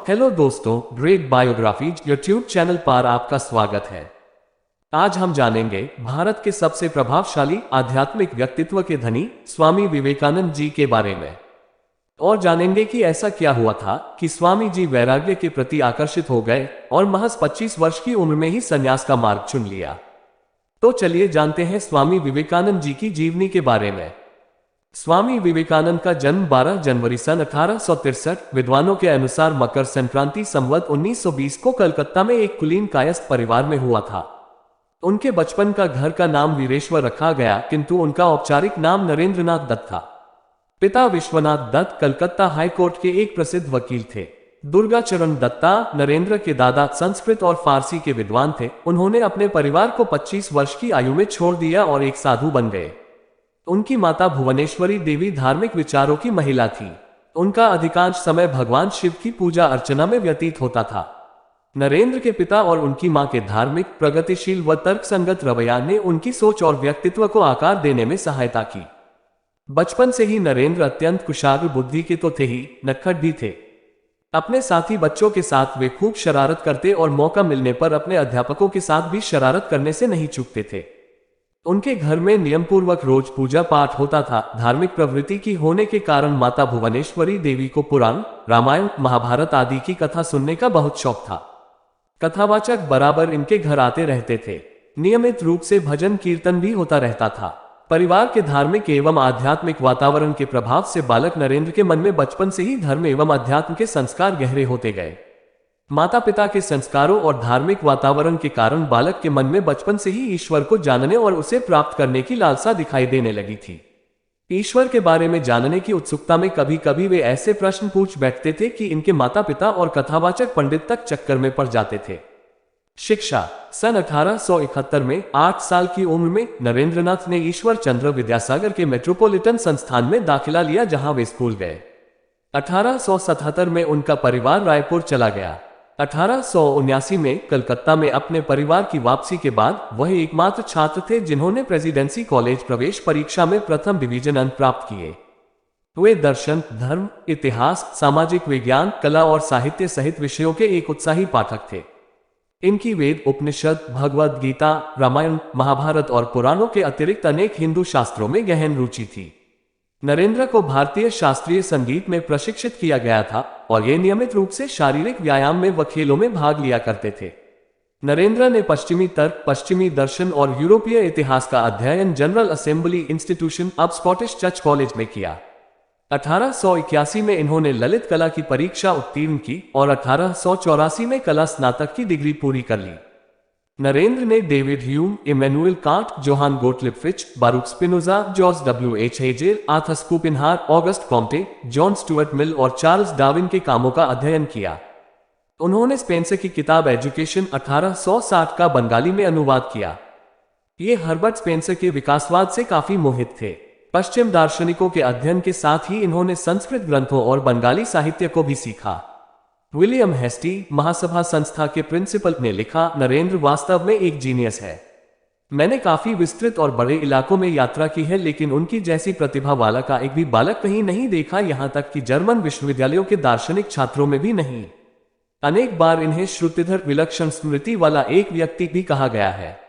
Hello दोस्तों, great biographies YouTube channel पर आपका स्वागत है। आज हम जानेंगे भारत के सबसे प्रभावशाली आध्यात्मिक व्यक्तित्व के धनी स्वामी विवेकानंद जी के बारे में और जानेंगे कि ऐसा क्या हुआ था कि स्वामी जी वैराग्य के प्रति आकर्षित हो गए और महज 25 वर्ष की उम्र में ही संन्यास का मार्ग चुन लिया। तो चलिए जानते हैं स्वामी विवेकानंद जी की जीवनी के बारे में। स्वामी विवेकानंद का जन्म 12 जनवरी सन 1863 विद्वानों के अनुसार मकर संक्रांति संवत 1920 को कलकत्ता में एक कुलीन कायस्थ परिवार में हुआ था। उनके बचपन का घर का नाम वीरेश्वर रखा गया, किंतु उनका औपचारिक नाम नरेंद्रनाथ दत्त था। पिता विश्वनाथ दत्त कलकत्ता हाईकोर्ट के एक प्रसिद्ध वकील थे। दुर्गाचरण दत्ता नरेंद्र के दादा संस्कृत और फारसी के विद्वान थे। उन्होंने अपने परिवार को 25 वर्ष की आयु में छोड़ दिया और एक साधु बन गए। उनकी माता भुवनेश्वरी देवी धार्मिक विचारों की महिला थी। उनका अधिकांश समय भगवान शिव की पूजा अर्चना में व्यतीत होता था। नरेंद्र के पिता और उनकी मां के धार्मिक, प्रगतिशील व तर्कसंगत रवैया ने उनकी सोच और व्यक्तित्व को आकार देने में सहायता की। बचपन से ही नरेंद्र अत्यंत कुशाग्र बुद्धि के तो थे ही, नक्खट भी थे। अपने साथी बच्चों के साथ वे खूब शरारत करते और मौका मिलने पर अपने अध्यापकों के साथ भी शरारत करने से नहीं चूकते थे। उनके घर में नियमपूर्वक रोज पूजा पाठ होता था। धार्मिक प्रवृत्ति की होने के कारण माता भुवनेश्वरी देवी को पुराण, रामायण, महाभारत आदि की कथा सुनने का बहुत शौक था। कथावाचक बराबर इनके घर आते रहते थे। नियमित रूप से भजन कीर्तन भी होता रहता था। परिवार के धार्मिक एवं आध्यात्मिक वातावरण के प्रभाव से बालक नरेंद्र के मन में बचपन से ही धर्म एवं अध्यात्म के संस्कार गहरे होते गए। माता पिता के संस्कारों और धार्मिक वातावरण के कारण बालक के मन में बचपन से ही ईश्वर को जानने और उसे प्राप्त करने की लालसा दिखाई देने लगी थी। ईश्वर के बारे में जानने की उत्सुकता में कभी कभी वे ऐसे प्रश्न पूछ बैठते थे कि इनके माता पिता और कथावाचक पंडित तक चक्कर में पड़ जाते थे। शिक्षा। सन 1871 में 8 साल की उम्र में नरेंद्रनाथ ने ईश्वर चंद्र विद्यासागर के मेट्रोपॉलिटन संस्थान में दाखिला लिया, जहां वे स्कूल गए। 1877 में उनका परिवार रायपुर चला गया। 1879 में कलकत्ता में अपने परिवार की वापसी के बाद वह एकमात्र छात्र थे जिन्होंने प्रेसिडेंसी कॉलेज प्रवेश परीक्षा में प्रथम डिवीजन अंक प्राप्त किए। वे दर्शन, धर्म, इतिहास, सामाजिक विज्ञान, कला और साहित्य सहित विषयों के एक उत्साही पाठक थे। इनकी वेद, उपनिषद, भगवद गीता, रामायण, महाभारत और पुराणों के अतिरिक्त अनेक हिंदू शास्त्रों में गहन रुचि थी। नरेंद्र को भारतीय शास्त्रीय संगीत में प्रशिक्षित किया गया था और ये नियमित रूप से शारीरिक व्यायाम में व खेलों में भाग लिया करते थे। नरेंद्र ने पश्चिमी तर्क, पश्चिमी दर्शन और यूरोपीय इतिहास का अध्ययन जनरल असेंबली इंस्टीट्यूशन, अब स्कॉटिश चर्च कॉलेज में किया। 1881 में इन्होंने ललित कला की परीक्षा उत्तीर्ण की और 1884 में कला स्नातक की डिग्री पूरी कर ली। नरेंद्र ने David Hume, Immanuel Kant, Johann Gottlieb Fichte, Baruch Spinoza, George W.H. Hegel, Arthur Schopenhauer, Auguste Comte, John Stuart Mill और चार्ल्स डार्विन के कामों का अध्ययन किया। उन्होंने स्पेंसर की किताब एजुकेशन 1860 का बंगाली में अनुवाद किया। ये हर्बर्ट स्पेंसर के विकासवाद से काफी मोहित थे। पश्चिम दार्शनिकों के अध्ययन के साथ ही इन्होंने संस्कृत ग्रंथों और बंगाली साहित्य को भी सीखा। विलियम हेस्टी, महासभा संस्था के प्रिंसिपल, ने लिखा, नरेंद्र वास्तव में एक जीनियस है। मैंने काफी विस्तृत और बड़े इलाकों में यात्रा की है, लेकिन उनकी जैसी प्रतिभा वाला का एक भी बालक कहीं नहीं देखा, यहां तक कि जर्मन विश्वविद्यालयों के दार्शनिक छात्रों में भी नहीं। अनेक बार इन्हें श्रुतिधर, विलक्षण स्मृति वाला एक व्यक्ति भी कहा गया है।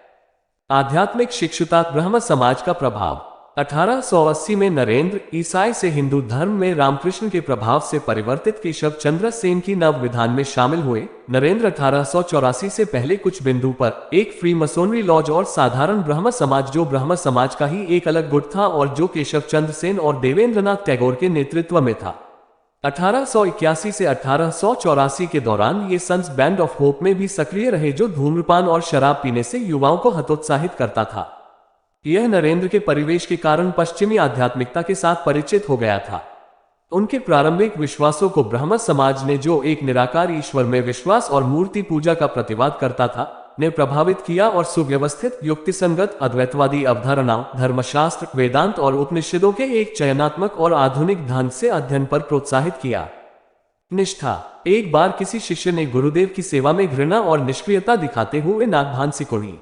आध्यात्मिक शिक्षुता, ब्रह्म समाज का प्रभाव। 1880 में नरेंद्र ईसाई से हिंदू धर्म में रामकृष्ण के प्रभाव से परिवर्तित केशव चंद्र सेन की नव विधान में शामिल हुए। नरेंद्र 1884 से पहले कुछ बिंदु पर एक फ्री मसोनरी लॉज और साधारण ब्रह्म समाज, जो ब्रह्म समाज का ही एक अलग गुट था और जो केशव चंद्र सेन और देवेंद्रनाथ टैगोर के नेतृत्व में था। 1881 से 1884 के दौरान ये सन्स बैंड ऑफ होप में भी सक्रिय रहे, जो धूम्रपान और शराब पीने से युवाओं को हतोत्साहित करता था। यह नरेंद्र के परिवेश के कारण पश्चिमी आध्यात्मिकता के साथ परिचित हो गया था। उनके प्रारंभिक विश्वासों को ब्रह्म समाज ने, जो एक निराकार ईश्वर में विश्वास और मूर्ति पूजा का प्रतिवाद करता था, ने प्रभावित किया और सुव्यवस्थित, युक्तिसंगत, अद्वैतवादी अवधारणाओं, धर्मशास्त्र, वेदांत और उपनिषदों के एक चयनात्मक और आधुनिक ढंग से अध्ययन पर प्रोत्साहित किया। निष्ठा। एक बार किसी शिष्य ने गुरुदेव की सेवा में घृणा और निष्क्रियता दिखाते हुए नागभान सिकोड़ी।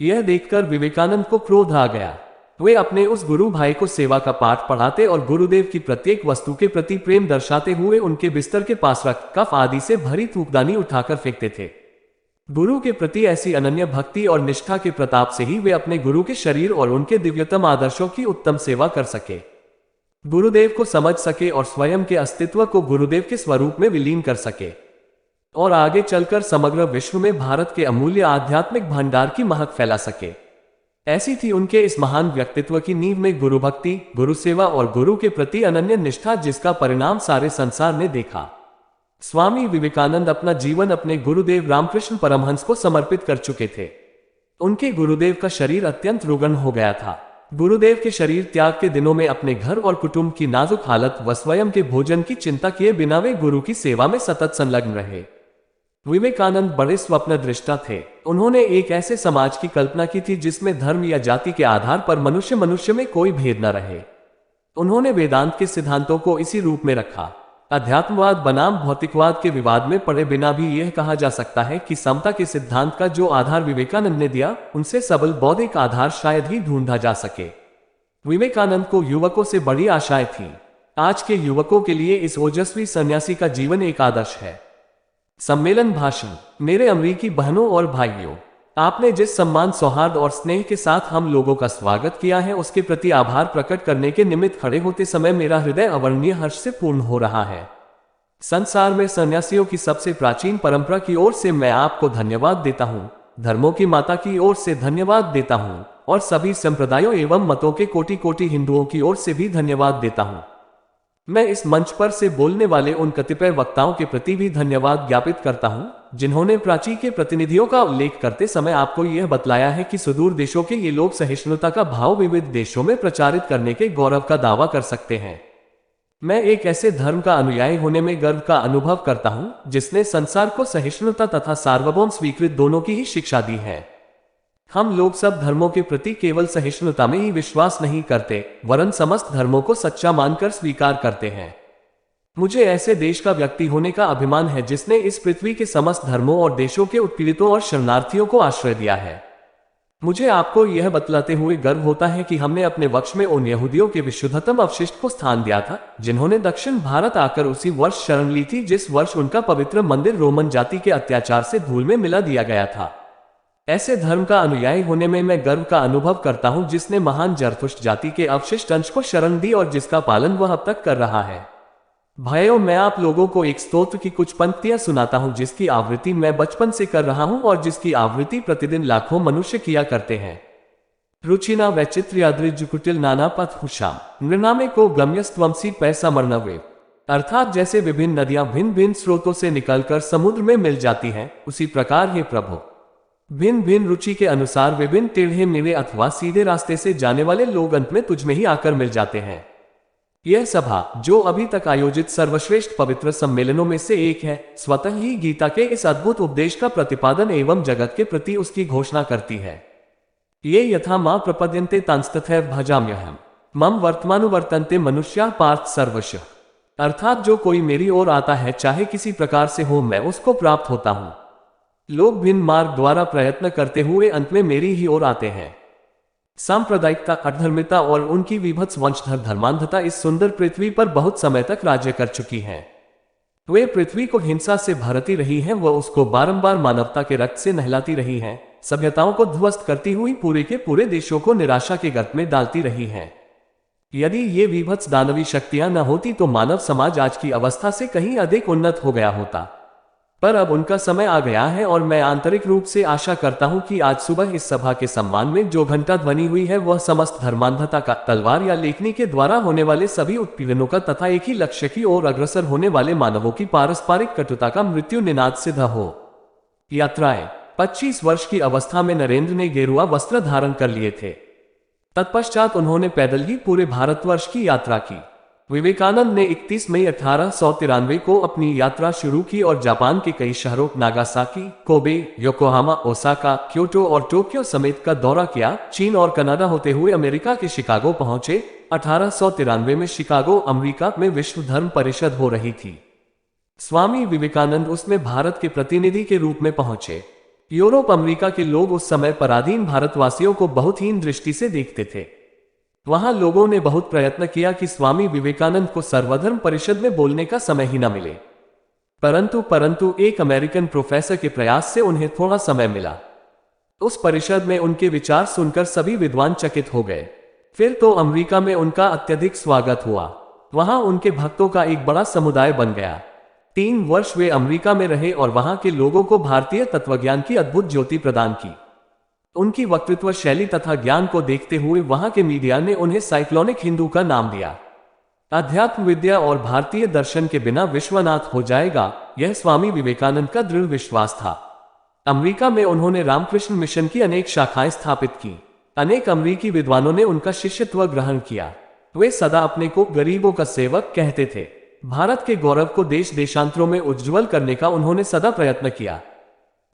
यह देखकर विवेकानंद को क्रोध आ गया। वे अपने उस गुरु भाई को सेवा का पाठ पढ़ाते और गुरुदेव की प्रत्येक वस्तु के प्रति प्रेम दर्शाते हुए उनके बिस्तर के पास रख कफ आदि से भरी थूकदानी उठाकर फेंकते थे। गुरु के प्रति ऐसी अनन्य भक्ति और निष्ठा के प्रताप से ही वे अपने गुरु के शरीर और उनके दिव्यतम आदर्शों की उत्तम सेवा कर सके, गुरुदेव को समझ सके और स्वयं के अस्तित्व को गुरुदेव के स्वरूप में विलीन कर सके और आगे चलकर समग्र विश्व में भारत के अमूल्य आध्यात्मिक भंडार की महक फैला सके। ऐसी थी उनके इस महान व्यक्तित्व की नींव में गुरु भक्ति, गुरु सेवा और गुरु के प्रति अनन्य निष्ठा, जिसका परिणाम सारे संसार ने देखा। स्वामी विवेकानंद अपना जीवन अपने गुरुदेव रामकृष्ण परमहंस को समर्पित कर चुके थे। उनके गुरुदेव का शरीर अत्यंत रुग्ण हो गया था। गुरुदेव के शरीर त्याग के दिनों में अपने घर और कुटुंब की नाजुक हालत व स्वयं के भोजन की चिंता किए बिना वे गुरु की सेवा में सतत संलग्न रहे। विवेकानंद बड़े स्वप्न दृष्टा थे। उन्होंने एक ऐसे समाज की कल्पना की थी जिसमें धर्म या जाति के आधार पर मनुष्य मनुष्य में कोई भेद न रहे। उन्होंने वेदांत के सिद्धांतों को इसी रूप में रखा। अध्यात्मवाद बनाम भौतिकवाद के विवाद में पड़े बिना भी यह कहा जा सकता है कि समता के सिद्धांत का जो आधार विवेकानंद ने दिया, उनसे सबल बौद्धिक आधार शायद ही ढूंढा जा सके। विवेकानंद को युवकों से बड़ी आशाएं थीं। आज के युवकों के लिए इस ओजस्वी सन्यासी का जीवन एक आदर्श है। सम्मेलन भाषण। मेरे अमेरिकी बहनों और भाइयों, आपने जिस सम्मान, सौहार्द और स्नेह के साथ हम लोगों का स्वागत किया है, उसके प्रति आभार प्रकट करने के निमित्त खड़े होते समय मेरा हृदय अवर्णनीय हर्ष से पूर्ण हो रहा है। संसार में सन्यासियों की सबसे प्राचीन परंपरा की ओर से मैं आपको धन्यवाद देता हूँ, धर्मों की माता की ओर से धन्यवाद देता हूँ और सभी संप्रदायों एवं मतों के कोटि कोटि हिंदुओं की ओर से भी धन्यवाद देता हूँ। मैं इस मंच पर से बोलने वाले उन कतिपय वक्ताओं के प्रति भी धन्यवाद ज्ञापित करता हूं, जिन्होंने प्राची के प्रतिनिधियों का उल्लेख करते समय आपको यह बतलाया है कि सुदूर देशों के ये लोग सहिष्णुता का भाव विविध देशों में प्रचारित करने के गौरव का दावा कर सकते हैं। मैं एक ऐसे धर्म का अनुयायी होने में गर्व का अनुभव करता हूं, जिसने संसार को सहिष्णुता तथा सार्वभौम स्वीकृत दोनों की ही शिक्षा दी है। हम लोग सब धर्मों के प्रति केवल सहिष्णुता में ही विश्वास नहीं करते, वरन समस्त धर्मों को सच्चा मानकर स्वीकार करते हैं। मुझे ऐसे देश का व्यक्ति होने का अभिमान है जिसने इस पृथ्वी के समस्त धर्मों और देशों के उत्पीड़ितों और शरणार्थियों को आश्रय दिया है। मुझे आपको यह बतलाते हुए गर्व होता है कि हमने अपने वक्ष में उन यहूदियों के विशुद्धतम अवशिष्ट को स्थान दिया था, जिन्होंने दक्षिण भारत आकर उसी वर्ष शरण ली थी जिस वर्ष उनका पवित्र मंदिर रोमन जाति के अत्याचार से धूल में मिला दिया गया था। ऐसे धर्म का अनुयायी होने में मैं गर्व का अनुभव करता हूं, जिसने महान जरथुष्ट जाति के अवशिष्ट अंश को शरण दी और जिसका पालन वह अब तक कर रहा है। भाइयों, मैं आप लोगों को एक स्तोत्र की कुछ पंक्तियां सुनाता हूं, जिसकी आवृत्ति मैं बचपन से कर रहा हूं और जिसकी आवृत्ति प्रतिदिन लाखों मनुष्य किया करते हैं। रुचिना वैचित्र्याद्रिजुकुटिल नाना पथ हुशाम नृणामे को गम्यस्त्वमसी पैसा मरनवे। अर्थात जैसे विभिन्न नदियां भिन्न भिन्न स्रोतों से निकलकर समुद्र में मिल जाती हैं, उसी प्रकार हे प्रभु, भिन्न भिन्न रुचि के अनुसार विभिन्न टेढ़े मेढ़े अथवा सीधे रास्ते से जाने वाले लोग अंत में तुझ में ही आकर मिल जाते हैं। यह सभा, जो अभी तक आयोजित सर्वश्रेष्ठ पवित्र सम्मेलनों में से एक है, स्वतः ही गीता के इस अद्भुत उपदेश का प्रतिपादन एवं जगत के प्रति उसकी घोषणा करती है। ये यथा मां प्रपद्यन्ते तांस्तथैव भजाम्यहम् मम वर्तमानुवर्तन्ते मनुष्या पार्थ सर्वशः। अर्थात जो कोई मेरी ओर आता है, चाहे किसी प्रकार से हो, मैं उसको प्राप्त होता हूँ। लोग भिन्न मार्ग द्वारा प्रयत्न करते हुए अंत में मेरी ही ओर आते हैं। सांप्रदायिकता, अधर्मिता और उनकी विभत्स वंशधर धर्मांधता इस सुंदर पृथ्वी पर बहुत समय तक राज्य कर चुकी हैं। वे पृथ्वी को हिंसा से भरती रही हैं, वह उसको बारंबार मानवता के रक्त से नहलाती रही हैं, सभ्यताओं को ध्वस्त करती हुई पूरे के पूरे देशों को निराशा के गर्त में डालती रही हैं। यदि ये विभत्स दानवी शक्तियां न होती तो मानव समाज आज की अवस्था से कहीं अधिक उन्नत हो गया होता। पर अब उनका समय आ गया है और मैं आंतरिक रूप से आशा करता हूं कि आज सुबह इस सभा के सम्मान में जो घंटा ध्वनि हुई है, वह समस्त धर्मांधता का, तलवार या लेखनी के द्वारा होने वाले सभी उत्पीड़नों का तथा एक ही लक्ष्य की ओर अग्रसर होने वाले मानवों की पारस्परिक कटुता का मृत्यु निनाद सिद्ध हो। यात्राएं। 25 वर्ष की अवस्था में नरेंद्र ने गेरुआ वस्त्र धारण कर लिए थे। तत्पश्चात उन्होंने पैदल ही पूरे भारतवर्ष की यात्रा की। विवेकानंद ने 31 मई 1893 को अपनी यात्रा शुरू की और जापान के कई शहरों Nagasaki, Kobe, Yokohama, Osaka, Kyoto और टोक्यो समेत का दौरा किया। चीन और कनाडा होते हुए अमेरिका के शिकागो पहुंचे। 1893 में शिकागो, अमेरिका में विश्व धर्म परिषद हो रही थी। स्वामी विवेकानंद उसमें भारत के प्रतिनिधि के रूप में पहुंचे। यूरोप, अमेरिका के लोग उस समय पराधीन भारतवासियों को बहुत हीन दृष्टि से देखते थे। वहां लोगों ने बहुत प्रयत्न किया कि स्वामी विवेकानंद को सर्वधर्म परिषद में बोलने का समय ही न मिले, परंतु एक अमेरिकन प्रोफेसर के प्रयास से उन्हें थोड़ा समय मिला। उस परिषद में उनके विचार सुनकर सभी विद्वान चकित हो गए। फिर तो अमेरिका में उनका अत्यधिक स्वागत हुआ। वहां उनके भक्तों का एक बड़ा समुदाय बन गया। 3 वर्ष वे अमेरिका में रहे और वहां के लोगों को भारतीय तत्वज्ञान की अद्भुत ज्योति प्रदान की। उनकी वक्तृत्व शैली तथा ज्ञान को देखते हुए वहां के मीडिया ने उन्हें साइक्लोनिक हिंदू का नाम दिया। अध्यात्म विद्या और भारतीय दर्शन के बिना विश्वनाथ हो जाएगा, यह स्वामी विवेकानंद का दृढ़ विश्वास था। अमेरिका में उन्होंने रामकृष्ण मिशन की अनेक शाखाएं स्थापित की। अनेक अमेरिकी विद्वानों ने उनका शिष्यत्व ग्रहण किया। वे सदा अपने को गरीबों का सेवक कहते थे। भारत के गौरव को देश देशांतरों में उज्ज्वल करने का उन्होंने सदा प्रयत्न किया।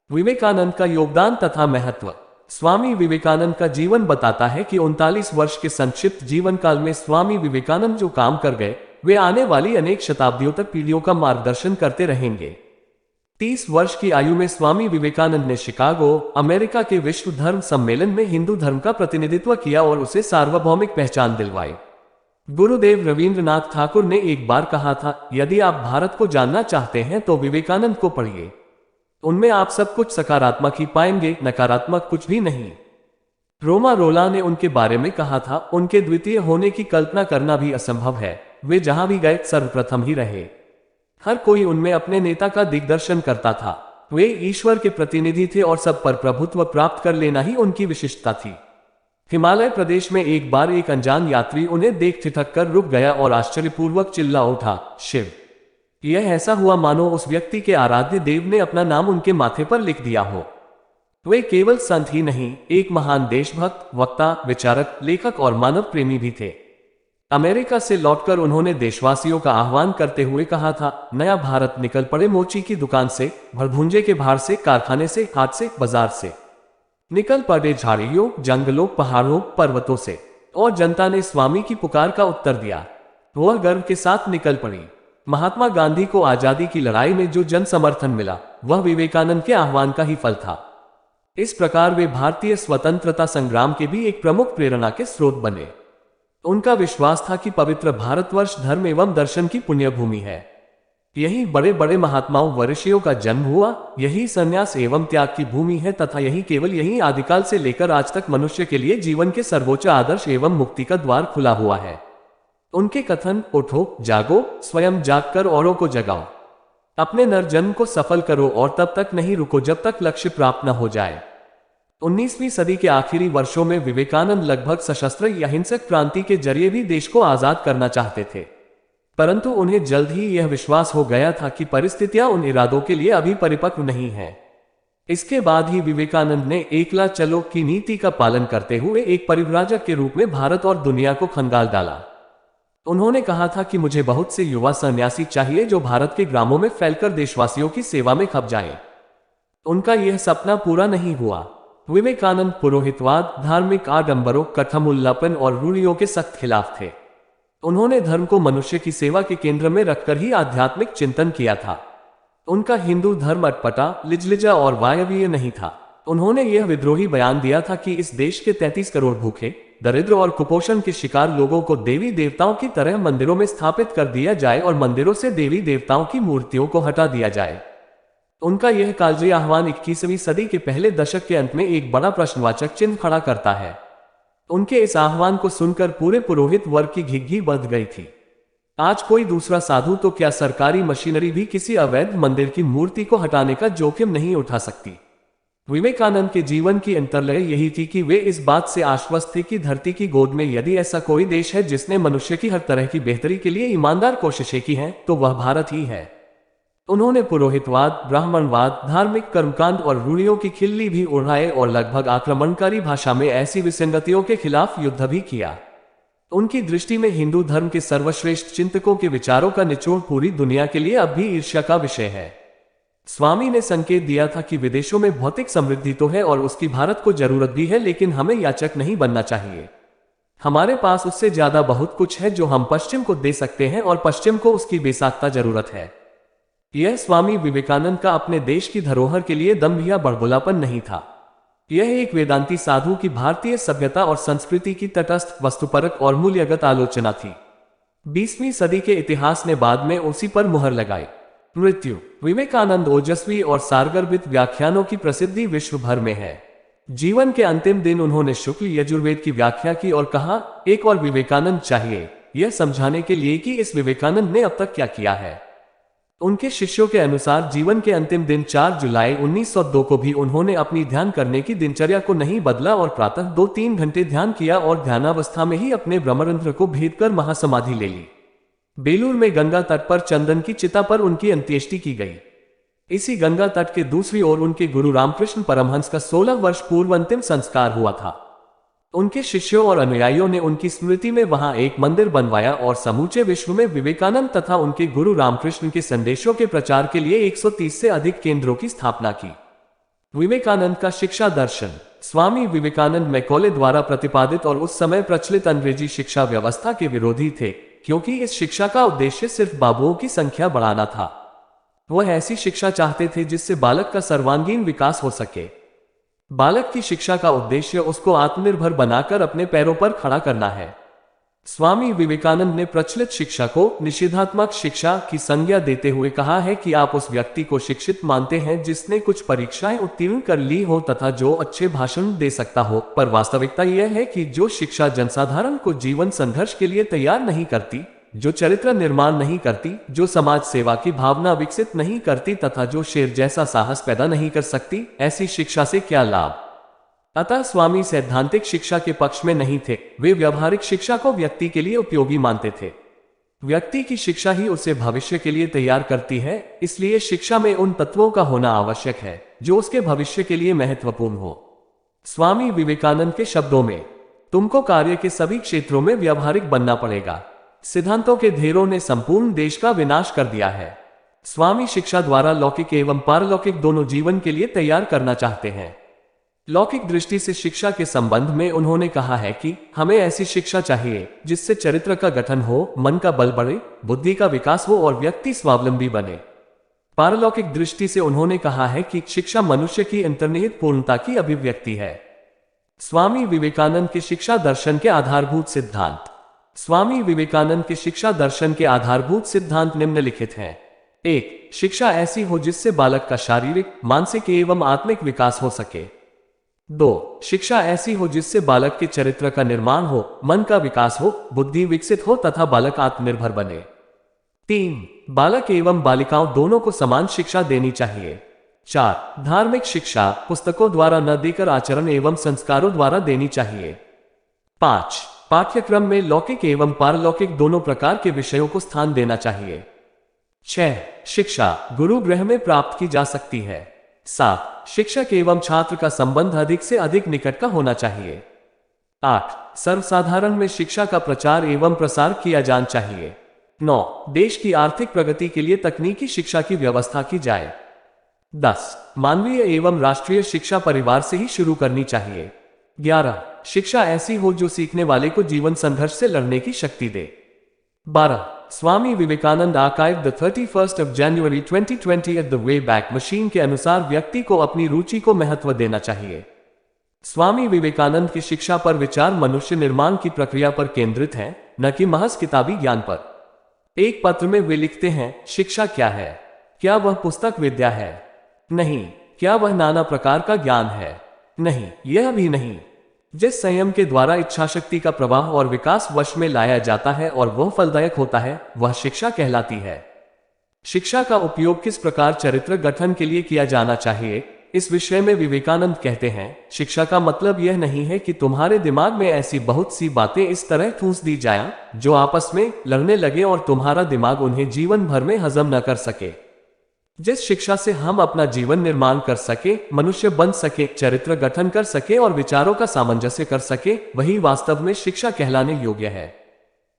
विवेकानंद का योगदान तथा महत्व। स्वामी विवेकानंद का जीवन बताता है कि 39 वर्ष के संक्षिप्त जीवन काल में स्वामी विवेकानंद जो काम कर गए, वे आने वाली अनेक शताब्दियों तक पीढ़ियों का मार्गदर्शन करते रहेंगे। 30 वर्ष की आयु में स्वामी विवेकानंद ने शिकागो, अमेरिका के विश्व धर्म सम्मेलन में हिंदू धर्म का प्रतिनिधित्व किया और उसे सार्वभौमिक पहचान दिलवाई। गुरुदेव रवींद्रनाथ ठाकुर ने एक बार कहा था, यदि आप भारत को जानना चाहते हैं तो विवेकानंद को पढ़िए। उनमें आप सब कुछ सकारात्मक ही पाएंगे, नकारात्मक कुछ भी नहीं। रोमा रोला ने उनके बारे में कहा था, उनके द्वितीय होने की कल्पना करना भी असंभव है। वे जहां भी गए सर्वप्रथम ही रहे। हर कोई उनमें अपने नेता का दिग्दर्शन करता था। वे ईश्वर के प्रतिनिधि थे और सब पर प्रभुत्व प्राप्त कर लेना ही उनकी विशिष्टता थी। हिमालय प्रदेश में एक बार एक अनजान यात्री उन्हें देख ठिठक कर रुक गया और आश्चर्यपूर्वक चिल्ला उठा, शिव। यह ऐसा हुआ मानो उस व्यक्ति के आराध्य देव ने अपना नाम उनके माथे पर लिख दिया हो। वे केवल संत ही नहीं, एक महान देशभक्त, वक्ता, विचारक, लेखक और मानव प्रेमी भी थे। अमेरिका से लौटकर उन्होंने देशवासियों का आह्वान करते हुए कहा था, नया भारत निकल पड़े मोची की दुकान से, भड़भुंजे के भार से, कारखाने से, हाट से, बाजार से। निकल पड़े झाड़ियों, जंगलों, पहाड़ों, पर्वतों से। और जनता ने स्वामी की पुकार का उत्तर दिया। वह गर्व के साथ निकल पड़ी। महात्मा गांधी को आजादी की लड़ाई में जो जन समर्थन मिला, वह विवेकानंद के आह्वान का ही फल था। इस प्रकार वे भारतीय स्वतंत्रता संग्राम के भी एक प्रमुख प्रेरणा के स्रोत बने। उनका विश्वास था कि पवित्र भारतवर्ष धर्म एवं दर्शन की पुण्य भूमि है। यही बड़े बड़े महात्माओं व ऋषियों का जन्म हुआ, यही संन्यास एवं त्याग की भूमि है तथा यही आदिकाल से लेकर आज तक मनुष्य के लिए जीवन के सर्वोच्च आदर्श एवं मुक्ति का द्वार खुला हुआ है। उनके कथन, उठो, जागो, स्वयं जागकर औरों को जगाओ, अपने नरजन्म को सफल करो और तब तक नहीं रुको जब तक लक्ष्य प्राप्त न हो जाए। 19वीं सदी के आखिरी वर्षों में विवेकानंद लगभग सशस्त्र या हिंसक क्रांति के जरिए भी देश को आजाद करना चाहते थे, परंतु उन्हें जल्द ही यह विश्वास हो गया था कि परिस्थितियां उन इरादों के लिए अभी परिपक्व नहीं है। इसके बाद ही विवेकानंद ने एकला चलो की नीति का पालन करते हुए एक परिव्राजक के रूप में भारत और दुनिया को खंगाल डाला। उन्होंने कहा था कि मुझे बहुत से युवा सन्यासी चाहिए जो भारत के ग्रामों में फैलकर देशवासियों की सेवा में खप जाएं। उनका यह सपना पूरा नहीं हुआ। विवेकानंद पुरोहितवाद, धार्मिक आडंबरों, कठमुल्लापन और रूढ़ियों के सख्त खिलाफ थे। उन्होंने धर्म को मनुष्य की सेवा के केंद्र में रखकर ही आध्यात्मिक चिंतन किया था। उनका हिंदू धर्म अटपटा, लिजलिजा और वायवीय नहीं था। उन्होंने यह विद्रोही बयान दिया था कि इस देश के 33 करोड़ भूखे, दरिद्र और कुपोषण के शिकार लोगों को देवी देवताओं की तरह मंदिरों में स्थापित कर दिया जाए और मंदिरों से देवी देवताओं की मूर्तियों को हटा दिया जाए। उनका यह कालजयी आह्वान 21वीं सदी के पहले दशक के अंत में एक बड़ा प्रश्नवाचक चिन्ह खड़ा करता है। उनके इस आह्वान को सुनकर पूरे पुरोहित वर्ग की घिघी बढ़ गई थी। आज कोई दूसरा साधु तो क्या सरकारी मशीनरी भी किसी अवैध मंदिर की मूर्ति को हटाने का जोखिम नहीं उठा सकती। विवेकानंद के जीवन की अंतर्लय यही थी कि वे इस बात से आश्वस्त थे कि धरती की गोद में यदि ऐसा कोई देश है जिसने मनुष्य की हर तरह की बेहतरी के लिए ईमानदार कोशिशें की हैं, तो वह भारत ही है। उन्होंने पुरोहितवाद, ब्राह्मणवाद, धार्मिक कर्मकांड और रूढ़ियों की खिल्ली भी उड़ाए और लगभग आक्रमणकारी भाषा में ऐसी विसंगतियों के खिलाफ युद्ध भी किया। उनकी दृष्टि में हिंदू धर्म के सर्वश्रेष्ठ चिंतकों के विचारों का निचोड़ पूरी दुनिया के लिए अब भी ईर्ष्या का विषय है। स्वामी ने संकेत दिया था कि विदेशों में भौतिक समृद्धि तो है और उसकी भारत को जरूरत भी है, लेकिन हमें याचक नहीं बनना चाहिए। हमारे पास उससे ज्यादा बहुत कुछ है जो हम पश्चिम को दे सकते हैं और पश्चिम को उसकी बेसाख्ता जरूरत है। यह स्वामी विवेकानंद का अपने देश की धरोहर के लिए दम्भ या बड़बोलापन नहीं था। यह एक वेदांती साधु की भारतीय सभ्यता और संस्कृति की तटस्थ, वस्तुपरक और मूल्यगत आलोचना थी। 20वीं सदी के इतिहास ने बाद में उसी पर मुहर लगाई। मृत्यु। विवेकानंद ओजस्वी और सारगर्भित व्याख्यानों की प्रसिद्धि विश्व भर में है। जीवन के अंतिम दिन उन्होंने शुक्ल यजुर्वेद की व्याख्या की और कहा, एक और विवेकानंद चाहिए, यह समझाने के लिए कि इस विवेकानंद ने अब तक क्या किया है। उनके शिष्यों के अनुसार जीवन के अंतिम दिन 4 जुलाई 1902 को भी उन्होंने अपनी ध्यान करने की दिनचर्या को नहीं बदला और प्रातः 2-3 घंटे ध्यान किया और ध्यानावस्था में ही अपने ब्रह्मरंध्र को भेद कर महासमाधि ले ली। बेलूर में गंगा तट पर चंदन की चिता पर उनकी अंत्येष्टि की गई। इसी गंगा तट के दूसरी ओर उनके गुरु रामकृष्ण परमहंस का 16 वर्ष पूर्व अंतिम संस्कार हुआ था। उनके शिष्यों और अनुयायियों ने उनकी स्मृति में वहां एक मंदिर बनवाया और समूचे विश्व में विवेकानंद तथा उनके गुरु रामकृष्ण के संदेशों के प्रचार के लिए 130 से अधिक केंद्रों की स्थापना की। विवेकानंद का शिक्षा दर्शन। स्वामी विवेकानंद मैकॉले द्वारा प्रतिपादित और उस समय प्रचलित अंग्रेजी शिक्षा व्यवस्था के विरोधी थे, क्योंकि इस शिक्षा का उद्देश्य सिर्फ बाबुओं की संख्या बढ़ाना था। वह ऐसी शिक्षा चाहते थे जिससे बालक का सर्वांगीण विकास हो सके। बालक की शिक्षा का उद्देश्य उसको आत्मनिर्भर बनाकर अपने पैरों पर खड़ा करना है। स्वामी विवेकानंद ने प्रचलित शिक्षा को निषेधात्मक शिक्षा की संज्ञा देते हुए कहा है कि आप उस व्यक्ति को शिक्षित मानते हैं जिसने कुछ परीक्षाएं उत्तीर्ण कर ली हो तथा जो अच्छे भाषण दे सकता हो, पर वास्तविकता यह है कि जो शिक्षा जनसाधारण को जीवन संघर्ष के लिए तैयार नहीं करती, जो चरित्र निर्माण नहीं करती, जो समाज सेवा की भावना विकसित नहीं करती तथा जो शेर जैसा साहस पैदा नहीं कर सकती, ऐसी शिक्षा से क्या लाभ। अतः स्वामी सैद्धांतिक शिक्षा के पक्ष में नहीं थे, वे व्यवहारिक शिक्षा को व्यक्ति के लिए उपयोगी मानते थे। व्यक्ति की शिक्षा ही उसे भविष्य के लिए तैयार करती है, इसलिए शिक्षा में उन तत्वों का होना आवश्यक है जो उसके भविष्य के लिए महत्वपूर्ण हो। स्वामी विवेकानंद के शब्दों में, तुमको कार्य के सभी क्षेत्रों में व्यवहारिक बनना पड़ेगा। सिद्धांतों के ढेरों ने संपूर्ण देश का विनाश कर दिया है। स्वामी शिक्षा द्वारा लौकिक एवं पारलौकिक दोनों जीवन के लिए तैयार करना चाहते हैं। लौकिक दृष्टि से शिक्षा के संबंध में उन्होंने कहा है कि हमें ऐसी शिक्षा चाहिए जिससे चरित्र का गठन हो, मन का बल बढ़े, बुद्धि का विकास हो और व्यक्ति स्वावलंबी बने। पारलौकिक दृष्टि से उन्होंने कहा है कि शिक्षा मनुष्य की अंतर्निहित पूर्णता की अभिव्यक्ति है। स्वामी विवेकानंद के शिक्षा दर्शन के आधारभूत सिद्धांत। स्वामी विवेकानंद के शिक्षा दर्शन के आधारभूत सिद्धांत निम्नलिखित हैं। 1. शिक्षा ऐसी हो जिससे बालक का शारीरिक, मानसिक एवं आत्मिक विकास हो सके। 2. शिक्षा ऐसी हो जिससे बालक के चरित्र का निर्माण हो, मन का विकास हो, बुद्धि विकसित हो तथा बालक आत्मनिर्भर बने। 3. बालक एवं बालिकाओं दोनों को समान शिक्षा देनी चाहिए। 4. धार्मिक शिक्षा पुस्तकों द्वारा न देकर आचरण एवं संस्कारों द्वारा देनी चाहिए। 5. पाठ्यक्रम में लौकिक एवं पारलौकिक दोनों प्रकार के विषयों को स्थान देना चाहिए। 6. शिक्षा गुरु गृह में प्राप्त की जा सकती है। 7. शिक्षक एवं छात्र का संबंध अधिक से अधिक निकट का होना चाहिए। 8. सर्वसाधारण में शिक्षा का प्रचार एवं प्रसार किया जाना चाहिए। 9. देश की आर्थिक प्रगति के लिए तकनीकी शिक्षा की व्यवस्था की जाए। 10. मानवीय एवं राष्ट्रीय शिक्षा परिवार से ही शुरू करनी चाहिए। 11. शिक्षा ऐसी हो जो सीखने वाले को जीवन संघर्ष से लड़ने की शक्ति दे। 12. Swami Vivekananda archive the 31 January 2020 at the Wayback Machine के अनुसार व्यक्ति को अपनी रुचि को महत्व देना चाहिए। स्वामी विवेकानंद की शिक्षा पर विचार मनुष्य निर्माण की प्रक्रिया पर केंद्रित है, न कि महज किताबी ज्ञान पर। एक पत्र में वे लिखते हैं, शिक्षा क्या है? क्या वह पुस्तक विद्या है? नहीं। क्या वह नाना प्रकार का ज्ञान है? नहीं, यह भी नहीं। जिस संयम के द्वारा इच्छाशक्ति का प्रवाह और विकास वश में लाया जाता है और वह फलदायक होता है, वह शिक्षा कहलाती है। शिक्षा का उपयोग किस प्रकार चरित्र गठन के लिए किया जाना चाहिए, इस विषय में विवेकानंद कहते हैं, शिक्षा का मतलब यह नहीं है कि तुम्हारे दिमाग में ऐसी बहुत सी बातें इस तरह ठूंस दी जाएं जो आपस में लड़ने लगे और तुम्हारा दिमाग उन्हें जीवन भर में हजम न कर सके। जिस शिक्षा से हम अपना जीवन निर्माण कर सके, मनुष्य बन सके, चरित्र गठन कर सके और विचारों का सामंजस्य कर सके, वही वास्तव में शिक्षा कहलाने योग्य है।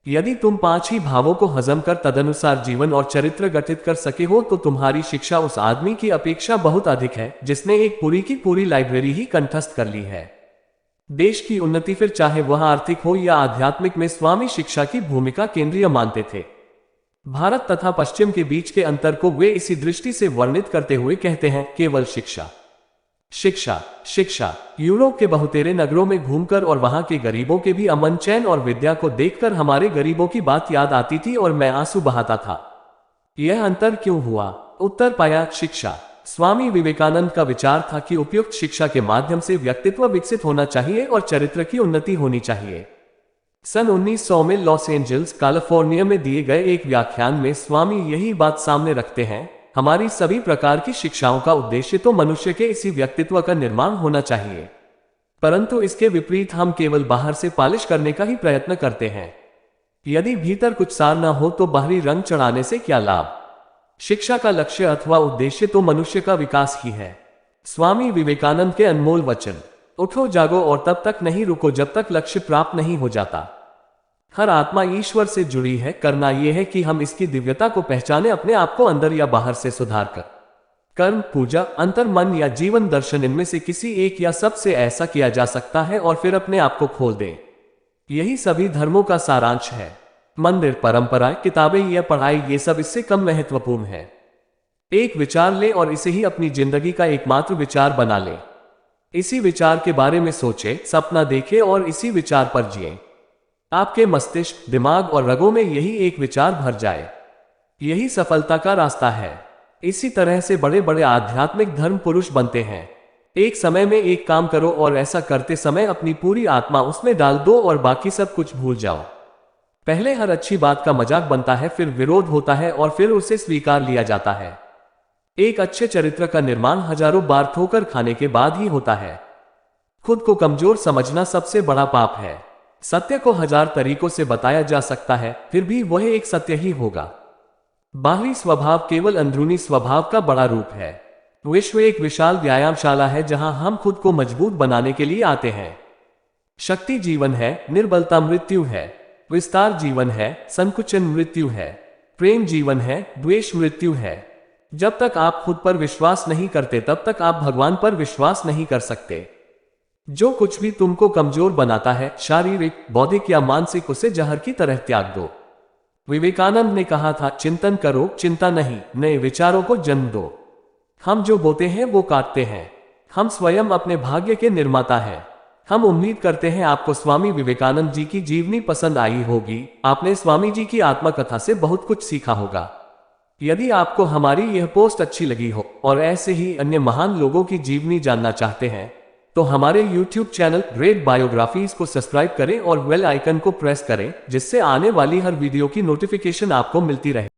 यदि तुम 5 ही भावों को हजम कर तदनुसार जीवन और चरित्र गठित कर सके हो तो तुम्हारी शिक्षा उस आदमी की अपेक्षा बहुत अधिक है जिसने एक पूरी की पूरी लाइब्रेरी ही कंठस्थ कर ली है। देश की उन्नति फिर चाहे वह आर्थिक हो या आध्यात्मिक में स्वामी शिक्षा की भूमिका केंद्रीय मानते थे। भारत तथा पश्चिम के बीच के अंतर को वे इसी दृष्टि से वर्णित करते हुए कहते हैं, केवल शिक्षा शिक्षा शिक्षा यूरोप के बहुतेरे नगरों में घूमकर और वहां के गरीबों के भी अमन चैन और विद्या को देखकर हमारे गरीबों की बात याद आती थी और मैं आंसू बहाता था। यह अंतर क्यों हुआ? उत्तर पाया, शिक्षा। स्वामी विवेकानंद का विचार था कि उपयुक्त शिक्षा के माध्यम से व्यक्तित्व विकसित होना चाहिए और चरित्र की उन्नति होनी चाहिए। सन 1900 में लॉस एंजल्स, कैलिफोर्निया में दिए गए एक व्याख्यान में स्वामी यही बात सामने रखते हैं, हमारी सभी प्रकार की शिक्षाओं का उद्देश्य तो मनुष्य के इसी व्यक्तित्व का निर्माण होना चाहिए, परंतु इसके विपरीत हम केवल बाहर से पालिश करने का ही प्रयत्न करते हैं। यदि भीतर कुछ सार न हो तो बाहरी रंग चढ़ाने से क्या लाभ? शिक्षा का लक्ष्य अथवा उद्देश्य तो मनुष्य का विकास ही है। स्वामी विवेकानंद के अनमोल वचन, उठो जागो और तब तक नहीं रुको जब तक लक्ष्य प्राप्त नहीं हो जाता। हर आत्मा ईश्वर से जुड़ी है, करना यह है कि हम इसकी दिव्यता को पहचाने, अपने आप को अंदर या बाहर से सुधार कर। कर्म, पूजा, अंतर मन या जीवन दर्शन, इनमें से किसी एक या सब से ऐसा किया जा सकता है और फिर अपने आप को खोल दें। यही सभी धर्मों का सारांश है। मंदिर, परंपराएं, किताबें या पढ़ाई, ये सब इससे कम महत्वपूर्ण है। एक विचार ले और इसे ही अपनी जिंदगी का एकमात्र विचार बना ले। इसी विचार के बारे में सोचे, सपना देखे और इसी विचार पर जिए। आपके मस्तिष्क, दिमाग और रगों में यही एक विचार भर जाए, यही सफलता का रास्ता है। इसी तरह से बड़े बड़े आध्यात्मिक धर्म पुरुष बनते हैं। एक समय में एक काम करो और ऐसा करते समय अपनी पूरी आत्मा उसमें डाल दो और बाकी सब कुछ भूल जाओ। पहले हर अच्छी बात का मजाक बनता है, फिर विरोध होता है और फिर उसे स्वीकार लिया जाता है। एक अच्छे चरित्र का निर्माण हजारों बार ठोकर खाने के बाद ही होता है। खुद को कमजोर समझना सबसे बड़ा पाप है। सत्य को हजार तरीकों से बताया जा सकता है, फिर भी वह एक सत्य ही होगा। बाहरी स्वभाव केवल अंदरूनी स्वभाव का बड़ा रूप है। विश्व एक विशाल व्यायामशाला है जहां हम खुद को मजबूत बनाने के लिए आते हैं। शक्ति जीवन है, निर्बलता मृत्यु है। विस्तार जीवन है, संकुचन मृत्यु है। प्रेम जीवन है, द्वेष मृत्यु है। जब तक आप खुद पर विश्वास नहीं करते तब तक आप भगवान पर विश्वास नहीं कर सकते। जो कुछ भी तुमको कमजोर बनाता है, शारीरिक, बौद्धिक या मानसिक, उसे जहर की तरह त्याग दो। विवेकानंद ने कहा था, चिंतन करो, चिंता नहीं, नए विचारों को जन्म दो। हम जो बोते हैं वो काटते हैं। हम स्वयं अपने भाग्य के निर्माता हैं। हम उम्मीद करते हैं आपको स्वामी विवेकानंद जी की जीवनी पसंद आई होगी। आपने स्वामी जी की आत्मकथा से बहुत कुछ सीखा होगा। यदि आपको हमारी यह पोस्ट अच्छी लगी हो और ऐसे ही अन्य महान लोगों की जीवनी जानना चाहते हैं तो हमारे YouTube चैनल ग्रेट बायोग्राफीज को सब्सक्राइब करें और बेल आइकन को प्रेस करें, जिससे आने वाली हर वीडियो की नोटिफिकेशन आपको मिलती रहे।